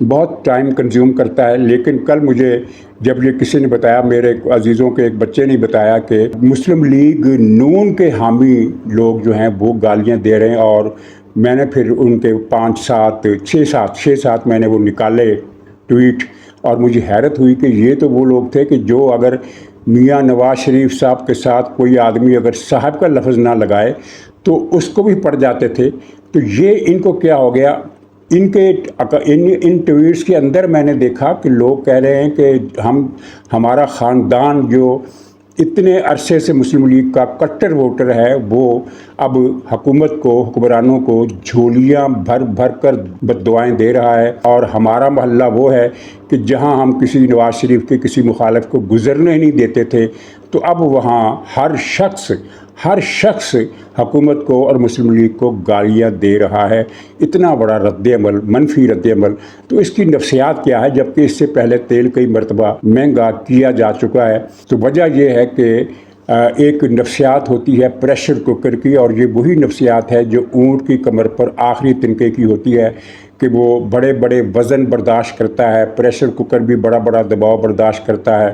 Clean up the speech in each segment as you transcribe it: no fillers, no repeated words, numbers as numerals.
بہت time consume کرتا ہے، لیکن کل مجھے جب یہ کسی نے بتایا، میرے عزیزوں کے ایک بچے نے بتایا کہ مسلم لیگ نون کے حامی لوگ جو ہیں وہ گالیاں دے رہے ہیں، اور میں نے پھر ان کے 6 7 میں نے وہ نکالے ٹویٹ، اور مجھے حیرت ہوئی کہ یہ تو وہ لوگ تھے کہ جو اگر میاں نواز شریف صاحب کے ساتھ کوئی آدمی اگر صاحب کا لفظ نہ لگائے تو اس کو بھی پڑ جاتے تھے۔ تو یہ ان کو کیا ہو گیا؟ ان ٹویٹس کے اندر میں نے دیکھا کہ لوگ کہہ رہے ہیں کہ ہمارا خاندان جو اتنے عرصے سے مسلم لیگ کا کٹر ووٹر ہے، وہ اب حکومت کو، حکمرانوں کو جھولیاں بھر بھر کر بد دعائیں دے رہا ہے، اور ہمارا محلہ وہ ہے کہ جہاں ہم کسی نواز شریف کے کسی مخالف کو گزرنے نہیں دیتے تھے، تو اب وہاں ہر شخص حکومت کو اور مسلم لیگ کو گالیاں دے رہا ہے۔ اتنا بڑا رد عمل، منفی رد عمل، تو اس کی نفسیات کیا ہے؟ جبکہ اس سے پہلے تیل کئی مرتبہ مہنگا کیا جا چکا ہے۔ تو وجہ یہ ہے کہ ایک نفسیات ہوتی ہے پریشر کوکر کی، اور یہ وہی نفسیات ہے جو اونٹ کی کمر پر آخری تنکے کی ہوتی ہے کہ وہ بڑے بڑے وزن برداشت کرتا ہے، پریشر کوکر بھی بڑا بڑا دباؤ برداشت کرتا ہے،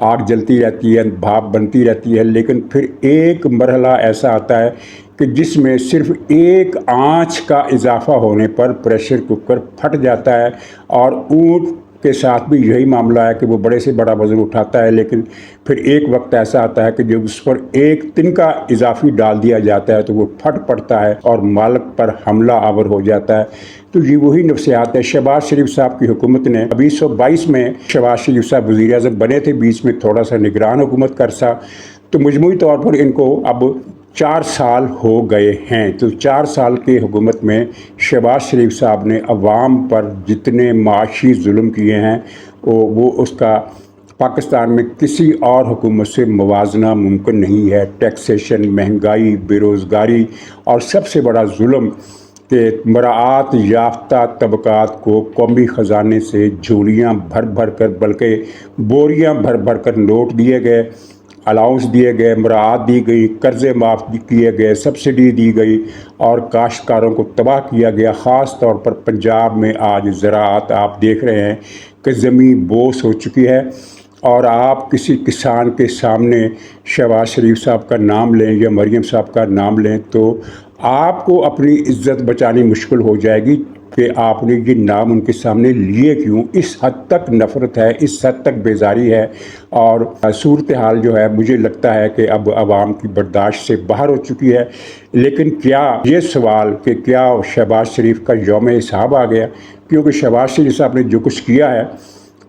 آگ جلتی رہتی ہے، بھاپ بنتی رہتی ہے، لیکن پھر ایک مرحلہ ایسا آتا ہے کہ جس میں صرف ایک آنچ کا اضافہ ہونے پر پریشر کوکر پھٹ جاتا ہے، اور اونٹ کے ساتھ بھی یہی معاملہ ہے کہ وہ بڑے سے بڑا وزن اٹھاتا ہے، لیکن پھر ایک وقت ایسا آتا ہے کہ جب اس پر ایک تنکا اضافی ڈال دیا جاتا ہے تو وہ پھٹ پڑتا ہے اور مالک پر حملہ آور ہو جاتا ہے۔ تو یہ وہی نفسیات ہے۔ شہباز شریف صاحب کی حکومت نے 2022 میں شہباز شریف صاحب وزیر اعظم بنے تھے، بیچ میں تھوڑا سا نگران حکومت کا عرصہ، تو مجموعی طور پر ان کو اب 4 سال ہو گئے ہیں۔ تو 4 سال کی حکومت میں شہباز شریف صاحب نے عوام پر جتنے معاشی ظلم کیے ہیں وہ اس کا پاکستان میں کسی اور حکومت سے موازنہ ممکن نہیں ہے۔ ٹیکسیشن، مہنگائی، بے روزگاری، اور سب سے بڑا ظلم کہ مراعات یافتہ طبقات کو قومی خزانے سے جھولیاں بھر بھر کر، بلکہ بوریاں بھر بھر کر نوٹ دیے گئے، الاؤنس دیے گئے، مراعات دی گئی، قرضے معاف کیے گئے، سبسڈی دی گئی، اور کاشتکاروں کو تباہ کیا گیا۔ خاص طور پر پنجاب میں آج زراعت آپ دیکھ رہے ہیں کہ زمین بوس ہو چکی ہے، اور آپ کسی کسان کے سامنے شہباز شریف صاحب کا نام لیں یا مریم صاحب کا نام لیں تو آپ کو اپنی عزت بچانی مشکل ہو جائے گی کہ آپ نے یہ نام ان کے سامنے لیے کیوں۔ اس حد تک نفرت ہے، اس حد تک بیزاری ہے، اور صورتحال جو ہے مجھے لگتا ہے کہ اب عوام کی برداشت سے باہر ہو چکی ہے۔ لیکن کیا یہ سوال کہ کیا شہباز شریف کا یوم حساب آ گیا؟ کیونکہ شہباز شریف صاحب نے جو کچھ کیا ہے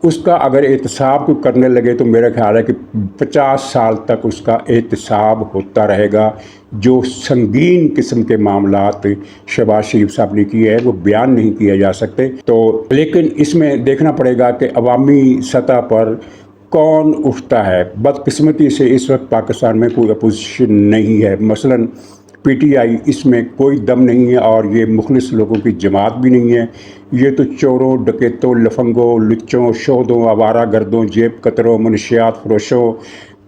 اس کا اگر احتساب کو کرنے لگے تو میرا خیال ہے کہ 50 سال تک اس کا احتساب ہوتا رہے گا۔ جو سنگین قسم کے معاملات شہباز شریف صاحب نے کیے ہیں وہ بیان نہیں کیے جا سکتے۔ تو لیکن اس میں دیکھنا پڑے گا کہ عوامی سطح پر کون اٹھتا ہے۔ بدقسمتی سے اس وقت پاکستان میں کوئی اپوزیشن نہیں ہے، مثلاً پی ٹی آئی، اس میں کوئی دم نہیں ہے، اور یہ مخلص لوگوں کی جماعت بھی نہیں ہے۔ یہ تو چوروں، ڈکیتوں، لفنگوں، لچوں، شہدوں، آوارہ گردوں، جیب کتروں، منشیات فروشوں،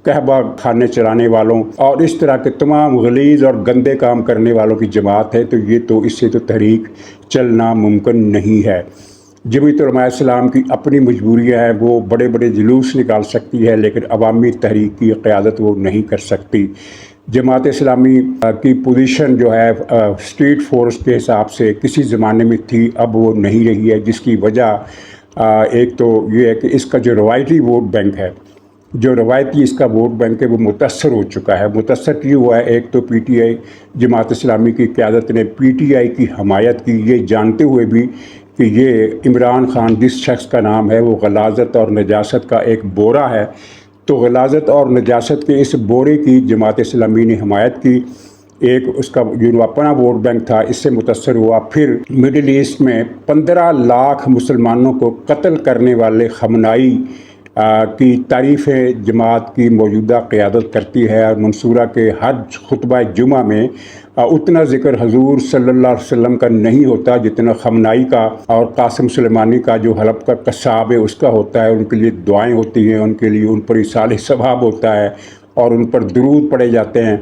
قہوہ خانے چلانے والوں، اور اس طرح کے تمام غلیظ اور گندے کام کرنے والوں کی جماعت ہے۔ تو یہ تو اس سے تو تحریک چلنا ممکن نہیں ہے۔ جمعیت علماء اسلام کی اپنی مجبوریاں ہیں، وہ بڑے بڑے جلوس نکال سکتی ہے، لیکن عوامی تحریک کی قیادت وہ نہیں کر سکتی۔ جماعت اسلامی کی پوزیشن جو ہے اسٹریٹ فورس کے حساب سے کسی زمانے میں تھی، اب وہ نہیں رہی ہے، جس کی وجہ ایک تو یہ ہے کہ اس کا جو روایتی ووٹ بینک ہے، جو روایتی اس کا ووٹ بینک ہے وہ متاثر ہو چکا ہے۔ متاثر کیوں ہوا ہے؟ ایک تو P T I, Jamaat Islami کی قیادت نے پی ٹی آئی کی حمایت کی، یہ جانتے ہوئے بھی کہ یہ عمران خان جس شخص کا نام ہے وہ غلاظت اور نجاست کا ایک بورا ہے، تو غلاظت اور نجاست کے اس بورے کی جماعت اسلامی نے حمایت کی۔ ایک اس کا جو اپنا ووٹ بینک تھا اس سے متاثر ہوا۔ پھر مڈل ایسٹ میں 15 لاکھ مسلمانوں کو قتل کرنے والے خامنائی کی تعریفیں جماعت کی موجودہ قیادت کرتی ہے، اور منصورہ کے ہر خطبہ جمعہ میں اتنا ذکر حضور صلی اللہ علیہ وسلم کا نہیں ہوتا جتنا خامنائی کا اور قاسم سلیمانی کا جو حلب کا قصاب ہے اس کا ہوتا ہے۔ ان کے لیے دعائیں ہوتی ہیں، ان کے لیے ان پر ایصال ثواب ہوتا ہے، اور ان پر درود پڑے جاتے ہیں۔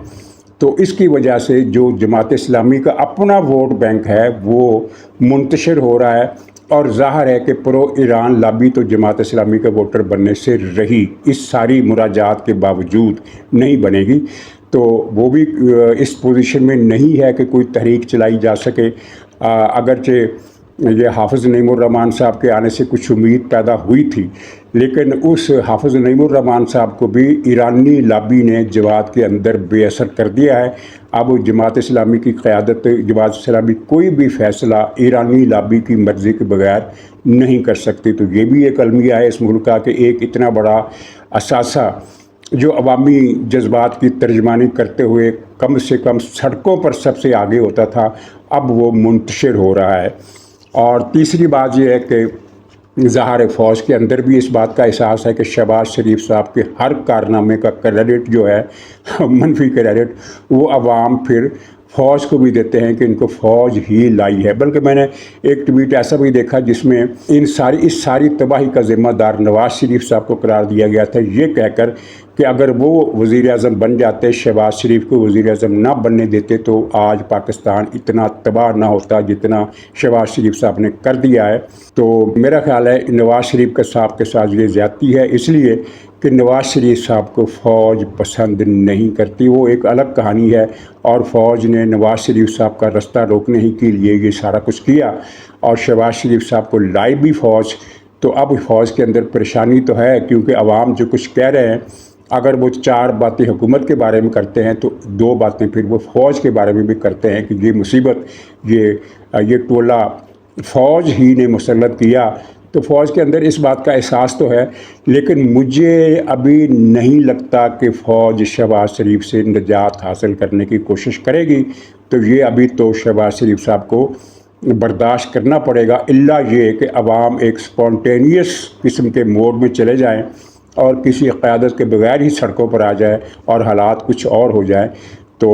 تو اس کی وجہ سے جو جماعت اسلامی کا اپنا ووٹ بینک ہے وہ منتشر ہو رہا ہے، اور ظاہر ہے کہ پرو ایران لابی تو جماعت اسلامی کا ووٹر بننے سے رہی، اس ساری مراجعات کے باوجود نہیں بنے گی، تو وہ بھی اس پوزیشن میں نہیں ہے کہ کوئی تحریک چلائی جا سکے۔ اگرچہ یہ حافظ نعیم الرحمن صاحب کے آنے سے کچھ امید پیدا ہوئی تھی، لیکن اس حافظ نعیم الرحمن صاحب کو بھی ایرانی لابی نے جماعت کے اندر بے اثر کر دیا ہے۔ اب جماعت اسلامی کی قیادت، جماعت اسلامی کوئی بھی فیصلہ ایرانی لابی کی مرضی کے بغیر نہیں کر سکتی۔ تو یہ بھی ایک المیہ ہے اس ملک کا کہ ایک اتنا بڑا اثاثہ جو عوامی جذبات کی ترجمانی کرتے ہوئے کم سے کم سڑکوں پر سب سے آگے ہوتا تھا، اب وہ منتشر ہو رہا ہے۔ اور تیسری بات یہ ہے کہ ظاہر فوج کے اندر بھی اس بات کا احساس ہے کہ شہباز شریف صاحب کے ہر کارنامے کا کریڈٹ جو ہے منفی کریڈٹ، وہ عوام پھر فوج کو بھی دیتے ہیں کہ ان کو فوج ہی لائی ہے۔ بلکہ میں نے ایک ٹویٹ ایسا بھی دیکھا جس میں اس ساری تباہی کا ذمہ دار نواز شریف صاحب کو قرار دیا گیا تھا، یہ کہہ کر کہ اگر وہ وزیر اعظم بن جاتے، شہباز شریف کو وزیر اعظم نہ بننے دیتے، تو آج پاکستان اتنا تباہ نہ ہوتا جتنا شہباز شریف صاحب نے کر دیا ہے۔ تو میرا خیال ہے نواز شریف صاحب کے ساتھ یہ زیادتی ہے، اس لیے کہ نواز شریف صاحب کو فوج پسند نہیں کرتی، وہ ایک الگ کہانی ہے، اور فوج نے نواز شریف صاحب کا رستہ روکنے ہی کے لیے یہ سارا کچھ کیا، اور شہباز شریف صاحب کو لائی بھی فوج۔ تو اب فوج کے اندر پریشانی تو ہے، کیونکہ عوام جو کچھ کہہ رہے ہیں، اگر وہ 4 باتیں حکومت کے بارے میں کرتے ہیں تو 2 باتیں پھر وہ فوج کے بارے میں بھی کرتے ہیں کہ یہ مصیبت، یہ ٹولہ فوج ہی نے مسلط کیا۔ تو فوج کے اندر اس بات کا احساس تو ہے، لیکن مجھے ابھی نہیں لگتا کہ فوج شہباز شریف سے نجات حاصل کرنے کی کوشش کرے گی۔ تو یہ ابھی تو شہباز شریف صاحب کو برداشت کرنا پڑے گا، الا یہ کہ عوام ایک سپونٹینیس قسم کے موڈ میں چلے جائیں اور کسی قیادت کے بغیر ہی سڑکوں پر آ جائے اور حالات کچھ اور ہو جائیں، تو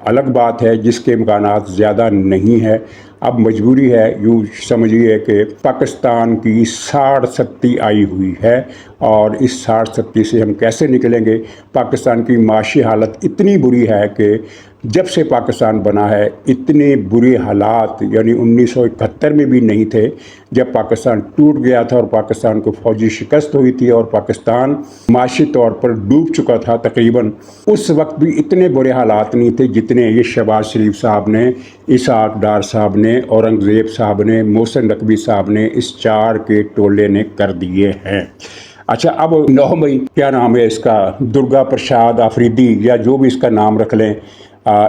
الگ بات ہے جس کے امکانات زیادہ نہیں ہے۔ اب مجبوری ہے، یوں سمجھیے کہ پاکستان کی ساڑھ ستی آئی ہوئی ہے، اور اس ساڑھ ستی سے ہم کیسے نکلیں گے؟ پاکستان کی معاشی حالت اتنی بری ہے کہ جب سے پاکستان بنا ہے اتنے برے حالات یعنی 1971 میں بھی نہیں تھے، جب پاکستان ٹوٹ گیا تھا اور پاکستان کو فوجی شکست ہوئی تھی اور پاکستان معاشی طور پر ڈوب چکا تھا تقریباً، اس وقت بھی اتنے برے حالات نہیں تھے جتنے یہ شہباز شریف صاحب نے، اسحاق ڈار صاحب نے، اورنگزیب صاحب نے، محسن نقوی صاحب نے، اس 4 کے ٹولے نے کر دیے ہیں۔ اچھا، اب 9 مئی کیا نام ہے اس کا، درگا پرساد آفریدی یا جو بھی اس کا نام رکھ لیں،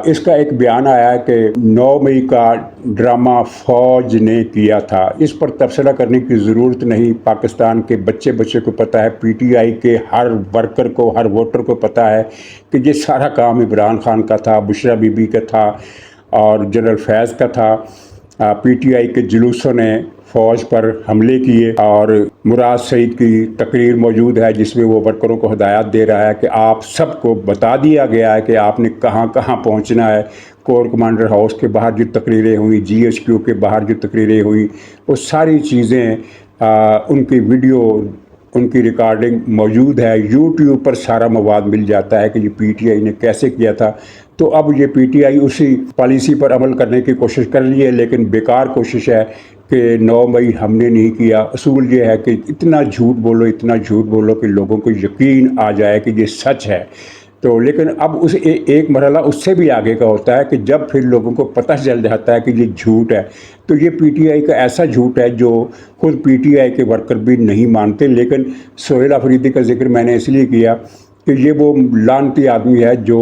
اس کا ایک بیان آیا ہے کہ 9 مئی کا ڈرامہ فوج نے کیا تھا۔ اس پر تبصرہ کرنے کی ضرورت نہیں، پاکستان کے بچے کو پتہ ہے، پی ٹی آئی کے ہر ورکر کو، ہر ووٹر کو پتہ ہے کہ یہ سارا کام عمران خان کا تھا، بشرا بی بی کا تھا اور جنرل فیض کا تھا۔ پی ٹی آئی کے جلوسوں نے فوج پر حملے کیے، اور مراد سعید کی تقریر موجود ہے جس میں وہ ورکروں کو ہدایات دے رہا ہے کہ آپ سب کو بتا دیا گیا ہے کہ آپ نے کہاں کہاں پہنچنا ہے۔ کور کمانڈر ہاؤس کے باہر جو تقریریں ہوئیں، جی ایچ کیو کے باہر جو تقریریں ہوئیں، وہ ساری چیزیں ان کی ویڈیو، ان کی ریکارڈنگ موجود ہے، یوٹیوب پر سارا مواد مل جاتا ہے کہ یہ پی ٹی آئی نے کیسے کیا تھا۔ تو اب یہ پی ٹی آئی اسی پالیسی پر عمل کرنے کی کوشش کر رہی ہے، لیکن بیکار کوشش ہے کہ 9 مئی ہم نے نہیں کیا۔ اصول یہ ہے کہ اتنا جھوٹ بولو کہ لوگوں کو یقین آ جائے کہ یہ سچ ہے۔ تو لیکن اب اس ایک مرحلہ اس سے بھی آگے کا ہوتا ہے کہ جب پھر لوگوں کو پتہ چل جاتا ہے کہ یہ جھوٹ ہے، تو یہ پی ٹی آئی کا ایسا جھوٹ ہے جو خود پی ٹی آئی کے ورکر بھی نہیں مانتے۔ لیکن سہیل آفریدی کا ذکر میں نے اس لیے کیا کہ یہ وہ لعنتی آدمی ہے جو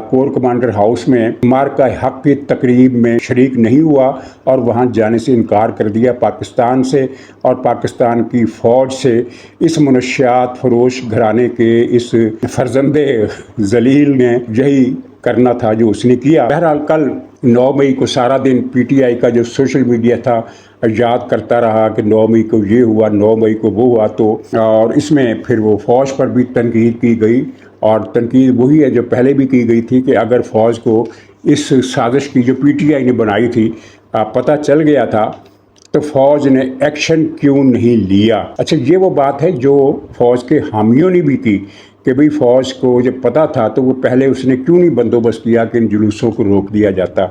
کور کمانڈر ہاؤس میں مارکہ حق کی تقریب میں شریک نہیں ہوا اور وہاں جانے سے انکار کر دیا پاکستان سے اور پاکستان کی فوج سے۔ اس منشیات فروش گھرانے کے اس فرزند ذلیل نے یہی کرنا تھا جو اس نے کیا۔ بہرحال کل 9 مئی کو سارا دن پی ٹی آئی کا جو سوشل میڈیا تھا یاد کرتا رہا کہ 9 مئی کو یہ ہوا، 9 مئی کو وہ ہوا، تو اور اس میں پھر وہ فوج پر بھی تنقید کی گئی، اور تنقید وہی ہے جو پہلے بھی کی گئی تھی کہ اگر فوج کو اس سازش کی جو پی ٹی آئی نے بنائی تھی پتہ چل گیا تھا تو فوج نے ایکشن کیوں نہیں لیا۔ اچھا، یہ وہ بات ہے جو فوج کے حامیوں نے بھی کی کہ بھئی فوج کو جب پتہ تھا تو وہ پہلے اس نے کیوں نہیں بندوبست کیا کہ ان جلوسوں کو روک دیا جاتا۔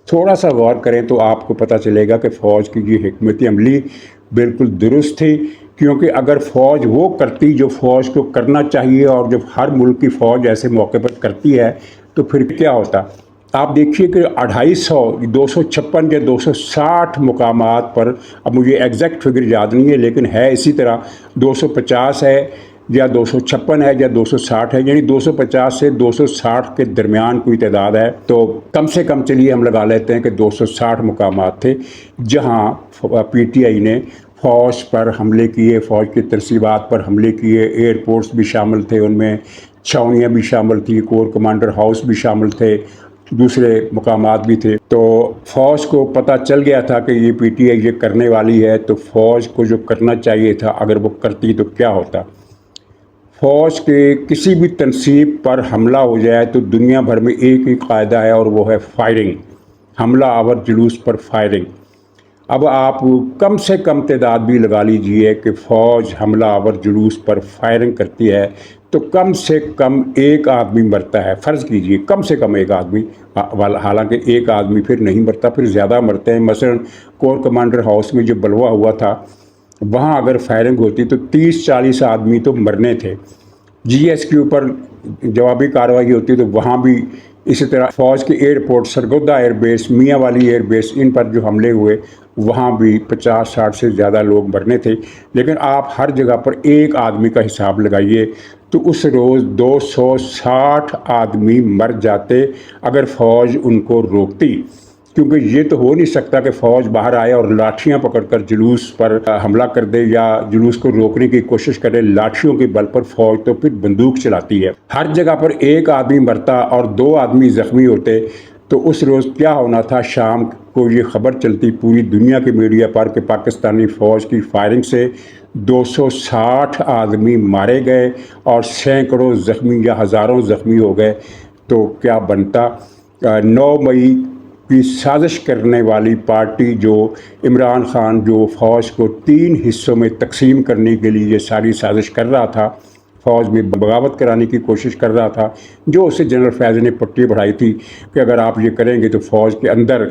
تھوڑا سا غور کریں تو آپ کو پتہ چلے گا کہ فوج کی یہ حکمت عملی بالکل درست تھی، کیونکہ اگر فوج وہ کرتی جو فوج کو کرنا چاہیے اور جب ہر ملک کی فوج ایسے موقع پر کرتی ہے تو پھر کیا ہوتا۔ آپ دیکھیے کہ 250 256 یا 260 مقامات پر، اب مجھے ایگزیکٹ فگر یاد نہیں ہے لیکن ہے اسی طرح، 250 ہے یا 256 ہے یا 260 ہے، یعنی 250 سے 260 کے درمیان کوئی تعداد ہے، تو کم سے کم چلیے ہم لگا لیتے ہیں کہ 260 مقامات تھے جہاں پی ٹی آئی نے فوج پر حملے کیے، فوج کی ترسیبات پر حملے کیے، ایئرپورٹس بھی شامل تھے، ان میں چھاؤنیاں بھی شامل تھیں، کور کمانڈر ہاؤس بھی شامل تھے، دوسرے مقامات بھی تھے۔ تو فوج کو پتہ چل گیا تھا کہ یہ پی ٹی آئی یہ کرنے والی ہے، تو فوج کو جو کرنا چاہیے تھا اگر وہ کرتی تو کیا ہوتا۔ فوج کے کسی بھی تنصیب پر حملہ ہو جائے تو دنیا بھر میں ایک ہی قاعدہ ہے اور وہ ہے فائرنگ، حملہ آور جلوس پر فائرنگ۔ اب آپ کم سے کم تعداد بھی لگا لیجئے کہ فوج حملہ آور جلوس پر فائرنگ کرتی ہے تو کم سے کم ایک آدمی مرتا ہے، فرض کیجئے کم سے کم ایک آدمی، حالانکہ ایک آدمی پھر نہیں مرتا، پھر زیادہ مرتے ہیں۔ مثلا کور کمانڈر ہاؤس میں جو بلوہ ہوا تھا وہاں اگر فائرنگ ہوتی تو 30-40 آدمی تو مرنے تھے۔ جی ایس کے اوپر جوابی کارروائی ہوتی تو وہاں بھی اسی طرح فوج کے ایئرپورٹ، سرگودا ایئر بیس، میاں والی ایئر بیس، ان پر جو حملے ہوئے وہاں بھی 50-60 سے زیادہ لوگ مرنے تھے۔ لیکن آپ ہر جگہ پر ایک آدمی کا حساب لگائیے تو اس روز 260 آدمی مر جاتے اگر فوج ان کو روکتی، کیونکہ یہ تو ہو نہیں سکتا کہ فوج باہر آئے اور لاٹھیاں پکڑ کر جلوس پر حملہ کر دے یا جلوس کو روکنے کی کوشش کرے۔ لاٹھیوں کے بل پر فوج تو پھر بندوق چلاتی ہے۔ ہر جگہ پر ایک آدمی مرتا اور 2 آدمی زخمی ہوتے تو اس روز کیا ہونا تھا؟ شام کو یہ خبر چلتی پوری دنیا کے میڈیا پر کہ پاکستانی فوج کی فائرنگ سے 260 آدمی مارے گئے اور سینکڑوں زخمی یا ہزاروں زخمی ہو گئے۔ تو کیا بنتا؟ 9 مئی کی سازش کرنے والی پارٹی جو عمران خان جو فوج کو 3 حصوں میں تقسیم کرنے کے لیے یہ ساری سازش کر رہا تھا، فوج میں بغاوت کرانے کی کوشش کر رہا تھا، جو اسے جنرل فیض نے پٹی بڑھائی تھی کہ اگر آپ یہ کریں گے تو فوج کے اندر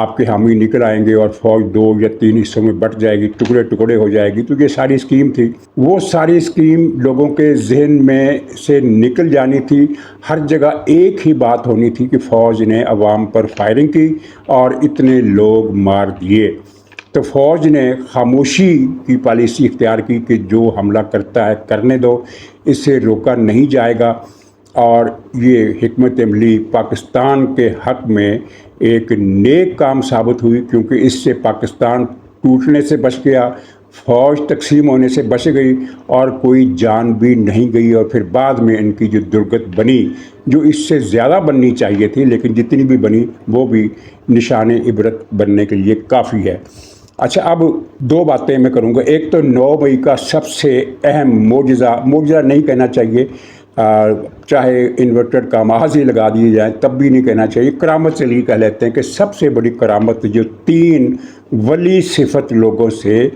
آپ کے حامی نکل آئیں گے اور فوج 2 یا 3 حصوں میں بٹ جائے گی، ٹکڑے ٹکڑے ہو جائے گی۔ تو یہ ساری اسکیم تھی، وہ ساری اسکیم لوگوں کے ذہن میں سے نکل جانی تھی۔ ہر جگہ ایک ہی بات ہونی تھی کہ فوج نے عوام پر فائرنگ کی اور اتنے لوگ مار دیے۔ تو فوج نے خاموشی کی پالیسی اختیار کی کہ جو حملہ کرتا ہے کرنے دو، اس سے روکا نہیں جائے گا، اور یہ حکمت عملی پاکستان کے حق میں ایک نیک کام ثابت ہوئی، کیونکہ اس سے پاکستان ٹوٹنے سے بچ گیا، فوج تقسیم ہونے سے بچ گئی اور کوئی جان بھی نہیں گئی۔ اور پھر بعد میں ان کی جو درگت بنی، جو اس سے زیادہ بننی چاہیے تھی لیکن جتنی بھی بنی وہ بھی نشان عبرت بننے کے لیے کافی ہے۔ اچھا، اب 2 باتیں میں کروں گا۔ ایک تو 9 مئی کا سب سے اہم معجزہ نہیں کہنا چاہیے، چاہے انورٹڈ کاماز ہی لگا دیے جائیں تب بھی نہیں کہنا چاہیے، کرامت چلیے کہہ لیتے ہیں کہ سب سے بڑی کرامت جو 3 ولی صفت لوگوں سے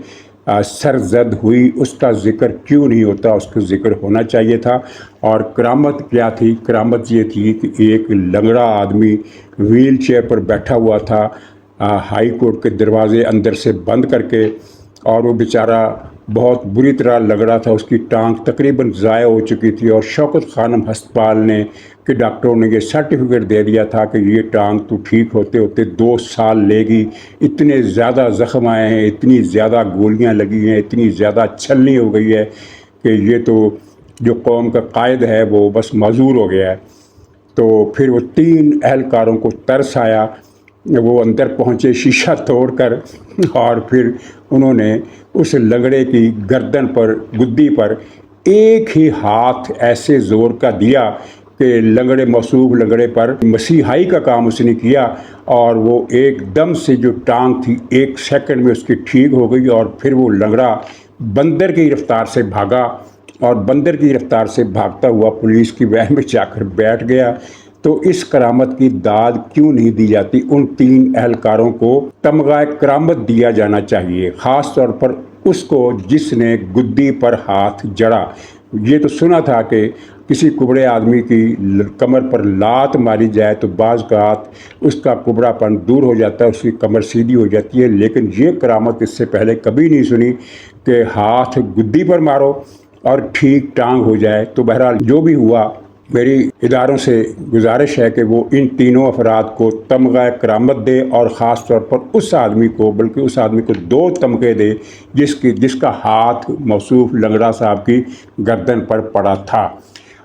سرزد ہوئی، اس کا ذکر کیوں نہیں ہوتا؟ اس کا ذکر ہونا چاہیے تھا۔ اور کرامت کیا تھی؟ کرامت یہ تھی کہ ایک لنگڑا آدمی ویل چیئر پر بیٹھا ہوا تھا، ہائی کورٹ کے دروازے اندر سے بند کر کے، اور وہ بیچارہ بہت بری طرح لگڑا تھا، اس کی ٹانگ تقریباً ضائع ہو چکی تھی، اور شوکت خانم ہسپتال نے کہ ڈاکٹروں نے یہ سرٹیفکیٹ دے دیا تھا کہ یہ ٹانگ تو ٹھیک ہوتے ہوتے 2 سال لے گی، اتنے زیادہ زخم آئے ہیں، اتنی زیادہ گولیاں لگی ہیں، اتنی زیادہ چھلنی ہو گئی ہے کہ یہ تو جو قوم کا قائد ہے وہ بس معذور ہو گیا ہے۔ تو پھر وہ 3 اہلکاروں کو ترس آیا، وہ اندر پہنچے شیشہ توڑ کر، اور پھر انہوں نے اس لنگڑے کی گردن پر، گدی پر ایک ہی ہاتھ ایسے زور کا دیا کہ لنگڑے موصوف لنگڑے پر مسیحائی کا کام اس نے کیا، اور وہ ایک دم سے جو ٹانگ تھی 1 سیکنڈ میں اس کی ٹھیک ہو گئی، اور پھر وہ لنگڑا بندر کی رفتار سے بھاگا، اور بندر کی رفتار سے بھاگتا ہوا پولیس کی وین میں جا کر بیٹھ گیا۔ تو اس کرامت کی داد کیوں نہیں دی جاتی؟ ان 3 اہلکاروں کو تمغہ کرامت دیا جانا چاہیے، خاص طور پر اس کو جس نے گدی پر ہاتھ جڑا۔ یہ تو سنا تھا کہ کسی کبڑے آدمی کی کمر پر لات ماری جائے تو بعض اوقات اس کا کبڑا پن دور ہو جاتا ہے، اس کی کمر سیدھی ہو جاتی ہے، لیکن یہ کرامت اس سے پہلے کبھی نہیں سنی کہ ہاتھ گدی پر مارو اور ٹھیک ٹانگ ہو جائے۔ تو بہرحال جو بھی ہوا، میری اداروں سے گزارش ہے کہ وہ ان تینوں افراد کو تمغہ کرامت دے، اور خاص طور پر اس آدمی کو، بلکہ اس آدمی کو 2 تمغے دے جس کا ہاتھ موصوف لنگڑا صاحب کی گردن پر پڑا تھا۔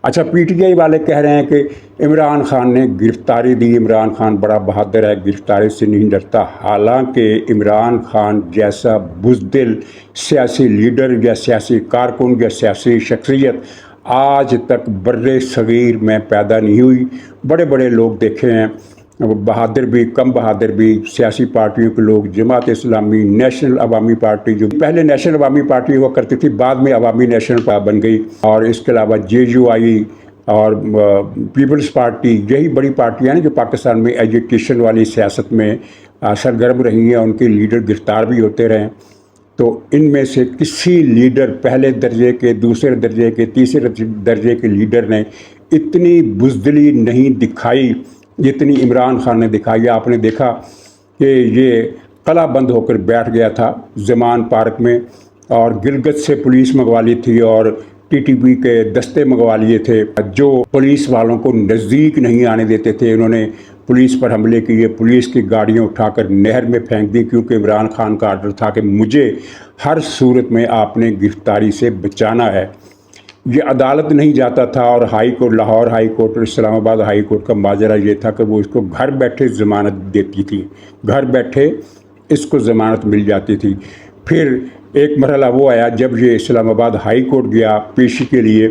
اچھا، پی ٹی آئی والے کہہ رہے ہیں کہ عمران خان نے گرفتاری دی، عمران خان بڑا بہادر ہے، گرفتاری سے نہیں ڈرتا۔ حالانکہ عمران خان جیسا بزدل سیاسی لیڈر یا سیاسی کارکن یا سیاسی شخصیت آج تک بر صغیر میں پیدا نہیں ہوئی۔ بڑے بڑے لوگ دیکھے ہیں، بہادر بھی کم بہادر بھی، سیاسی پارٹیوں کے لوگ، جماعت اسلامی، نیشنل عوامی پارٹی جو پہلے نیشنل عوامی پارٹی ہوا کرتی تھی، بعد میں عوامی نیشنل بن گئی، اور اس کے علاوہ JUI اور پیپلز پارٹی، یہی بڑی پارٹیاں ہیں جو پاکستان میں ایجوکیشن والی سیاست میں سرگرم رہی ہیں، ان کے لیڈر گرفتار بھی ہوتے رہے۔ تو ان میں سے کسی لیڈر، پہلے درجے کے، دوسرے درجے کے، تیسرے درجے کے لیڈر نے اتنی بزدلی نہیں دکھائی جتنی عمران خان نے دکھائی۔ آپ نے دیکھا کہ یہ قلعہ بند ہو کر بیٹھ گیا تھا زمان پارک میں، اور گلگت سے پولیس منگوا لی تھی، اور TTP کے دستے منگوا لیے تھے جو پولیس والوں کو نزدیک نہیں آنے دیتے تھے۔ انہوں نے پولیس پر حملے کیے، پولیس کی گاڑیاں اٹھا کر نہر میں پھینک دی، کیونکہ عمران خان کا آرڈر تھا کہ مجھے ہر صورت میں آپ نے گرفتاری سے بچانا ہے۔ یہ عدالت نہیں جاتا تھا، اور high court, Lahore high court اور اسلام آباد ہائی کورٹ کا ماجرا یہ تھا کہ وہ اس کو گھر بیٹھے ضمانت دیتی تھی، گھر بیٹھے اس کو ضمانت مل جاتی تھی۔ پھر ایک مرحلہ وہ آیا جب یہ اسلام آباد ہائی کورٹ گیا پیشی کے لیے،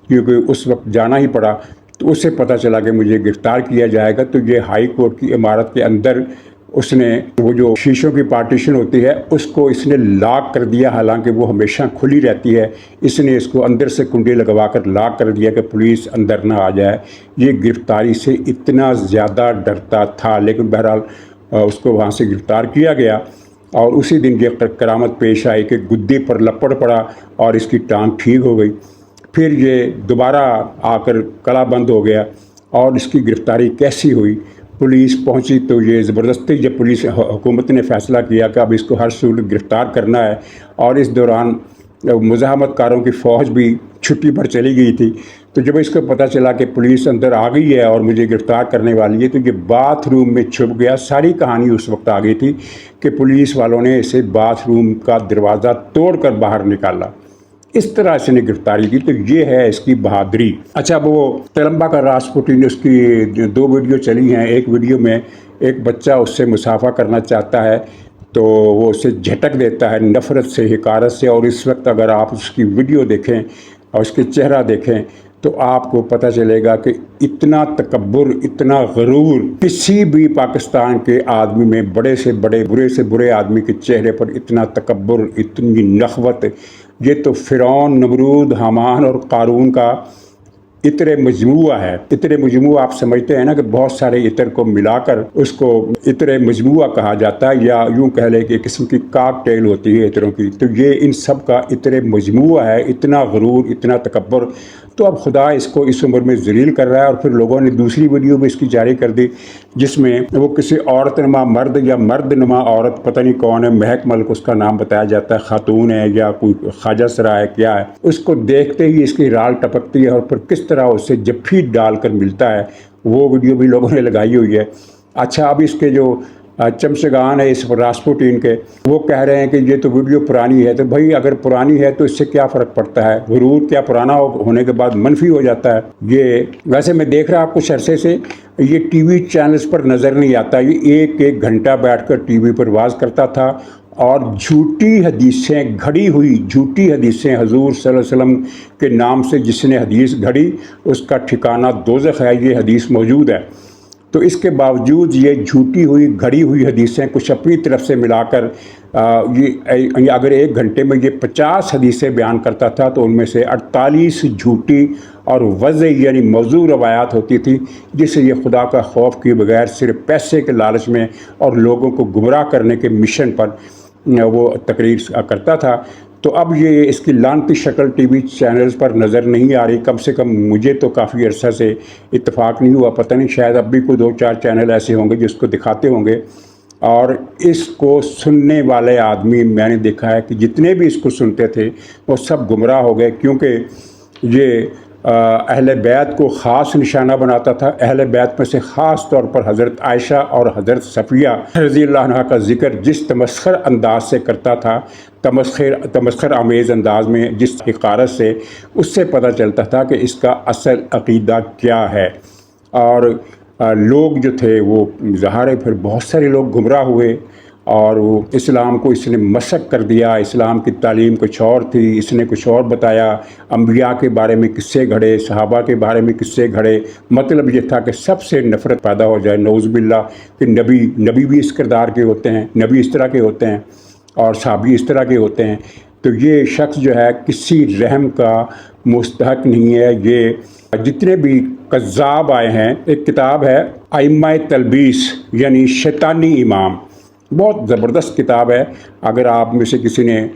کیونکہ اس وقت جانا ہی پڑا، تو اس سے پتہ چلا کہ مجھے گرفتار کیا جائے گا۔ تو یہ ہائی کورٹ کی عمارت کے اندر اس نے وہ جو شیشوں کی پارٹیشن ہوتی ہے اس کو اس نے لاک کر دیا، حالانکہ وہ ہمیشہ کھلی رہتی ہے۔ اس نے اس کو اندر سے کنڈی لگوا کر لاک کر دیا کہ پولیس اندر نہ آ جائے۔ یہ گرفتاری سے اتنا زیادہ ڈرتا تھا، لیکن بہرحال اس کو وہاں سے گرفتار کیا گیا، اور اسی دن یہ کرامت پیش آئی کہ گدی پر لپڑ پڑا اور اس کی ٹانگ ٹھیک ہو گئی۔ پھر یہ دوبارہ آ کر قلعہ بند ہو گیا، اور اس کی گرفتاری کیسی ہوئی؟ پولیس پہنچی تو یہ زبردستی، جب پولیس حکومت نے فیصلہ کیا کہ اب اس کو ہر صورت گرفتار کرنا ہے، اور اس دوران مزاحمت کاروں کی فوج بھی چھٹی پر چلی گئی تھی، تو جب اس کو پتہ چلا کہ پولیس اندر آ گئی ہے اور مجھے گرفتار کرنے والی ہے، تو یہ باتھ روم میں چھپ گیا۔ ساری کہانی اس وقت آ گئی تھی کہ پولیس والوں نے اسے باتھ روم کا دروازہ توڑ کر باہر نکالا، اس طرح اس نے گرفتاری کی۔ تو یہ ہے اس کی بہادری۔ اچھا، وہ تلمبا کا راسپوٹین، اس کی 2 ویڈیو چلی ہیں۔ ایک ویڈیو میں ایک بچہ اس سے مصافحہ کرنا چاہتا ہے تو وہ اسے جھٹک دیتا ہے نفرت سے، حقارت سے، اور اس وقت اگر آپ اس کی ویڈیو دیکھیں اور اس کے چہرہ دیکھیں تو آپ کو پتہ چلے گا کہ اتنا تکبر، اتنا غرور کسی بھی پاکستان کے آدمی میں، بڑے سے بڑے، برے سے برے آدمی کے چہرے پر اتنا تکبر، اتنی نخوت، یہ تو فرعون، نمرود، حامان اور قارون کا عطر مجموعہ ہے۔ عطر مجموعہ آپ سمجھتے ہیں نا کہ بہت سارے عطر کو ملا کر اس کو عطر مجموعہ کہا جاتا ہے، یا یوں کہہ لیں کہ ایک قسم کی کاک ٹیل ہوتی ہے عطروں کی، تو یہ ان سب کا عطر مجموعہ ہے۔ اتنا غرور، اتنا تکبر، تو اب خدا اس کو اس عمر میں ذلیل کر رہا ہے۔ اور پھر لوگوں نے دوسری ویڈیو بھی اس کی جاری کر دی، جس میں وہ کسی عورت نما مرد یا مرد نما عورت، پتہ نہیں کون ہے، مہک ملک اس کا نام بتایا جاتا ہے، خاتون ہے یا کوئی خواجہ سرا ہے، کیا ہے، اس کو دیکھتے ہی اس کی رال ٹپکتی ہے، اور پھر کس طرح اس سے جفی ڈال کر ملتا ہے، وہ ویڈیو بھی لوگوں نے لگائی ہوئی ہے۔ اچھا، اب اس کے جو چمچگان ہے اس راسپوٹین کے، وہ کہہ رہے ہیں کہ یہ تو ویڈیو پرانی ہے۔ تو بھائی اگر پرانی ہے تو اس سے کیا فرق پڑتا ہے؟ غرور کیا پرانا ہونے کے بعد منفی ہو جاتا ہے؟ یہ ویسے میں دیکھ رہا کچھ عرصے سے یہ ٹی وی چینلز پر نظر نہیں آتا، یہ ایک گھنٹہ بیٹھ کر ٹی وی پر واز کرتا تھا، اور جھوٹی حدیثیں، گھڑی ہوئی جھوٹی حدیثیں، حضور صلی اللہ علیہ وسلم کے نام سے جس نے حدیث گھڑی اس کا ٹھکانہ دوزخ ہے، یہ حدیث موجود ہے۔ تو اس کے باوجود یہ جھوٹی ہوئی گھڑی ہوئی حدیثیں کچھ اپنی طرف سے ملا کر یہ اگر ایک گھنٹے میں یہ 50 حدیثیں بیان کرتا تھا تو ان میں سے 48 جھوٹی اور وضع یعنی موضوع روایات ہوتی تھی، جس سے یہ خدا کا خوف کیے بغیر صرف پیسے کے لالچ میں اور لوگوں کو گمراہ کرنے کے مشن پر وہ تقریر کرتا تھا۔ تو اب یہ اس کی لانتی شکل ٹی وی چینلز پر نظر نہیں آ رہی، کم سے کم مجھے تو کافی عرصہ سے اتفاق نہیں ہوا، پتہ نہیں شاید اب بھی کوئی 2-4 چینل ایسے ہوں گے جس کو دکھاتے ہوں گے۔ اور اس کو سننے والے آدمی میں نے دیکھا ہے کہ جتنے بھی اس کو سنتے تھے وہ سب گمراہ ہو گئے، کیونکہ یہ اہل بیت کو خاص نشانہ بناتا تھا۔ اہل بیت میں سے خاص طور پر حضرت عائشہ اور حضرت صفیہ رضی اللہ عنہ کا ذکر جس تمسخر انداز سے کرتا تھا، تمسخر آمیز انداز میں، جس حقارت سے، اس سے پتہ چلتا تھا کہ اس کا اصل عقیدہ کیا ہے۔ اور لوگ جو تھے وہ ظاہر ہے پھر بہت سارے لوگ گمراہ ہوئے، اور وہ اسلام کو اس نے مسخ کر دیا۔ اسلام کی تعلیم کچھ اور تھی، اس نے کچھ اور بتایا۔ انبیاء کے بارے میں قصے گھڑے، صحابہ کے بارے میں قصے گھڑے، مطلب یہ تھا کہ سب سے نفرت پیدا ہو جائے، نعوذ باللہ، کہ نبی بھی اس کردار کے ہوتے ہیں، نبی اس طرح کے ہوتے ہیں اور صحابی اس طرح کے ہوتے ہیں۔ تو یہ شخص جو ہے کسی رحم کا مستحق نہیں ہے۔ یہ جتنے بھی کذاب آئے ہیں، ایک کتاب ہے ائمہ تلبیس یعنی شیطانی امام، بہت زبردست کتاب ہے۔ اگر آپ میں سے کسی نے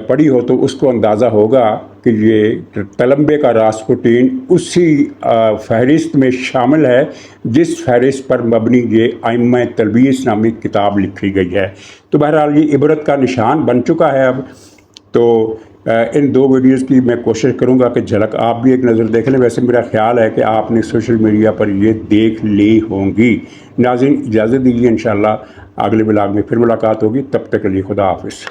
پڑھی ہو تو اس کو اندازہ ہوگا کہ یہ تلمبے کا راسپوٹین اسی فہرست میں شامل ہے جس فہرست پر مبنی یہ ائمہ تلبیس نامی کتاب لکھی گئی ہے۔ تو بہرحال یہ عبرت کا نشان بن چکا ہے اب۔ تو ان 2 ویڈیوز کی میں کوشش کروں گا کہ جھلک آپ بھی ایک نظر دیکھ لیں۔ ویسے میرا خیال ہے کہ آپ نے سوشل میڈیا پر یہ دیکھ لی ہوں گی۔ ناظرین اجازت دیجیے، انشاءاللہ اگلے ولاگ میں پھر ملاقات ہوگی، تب تک کے لیے خدا حافظ۔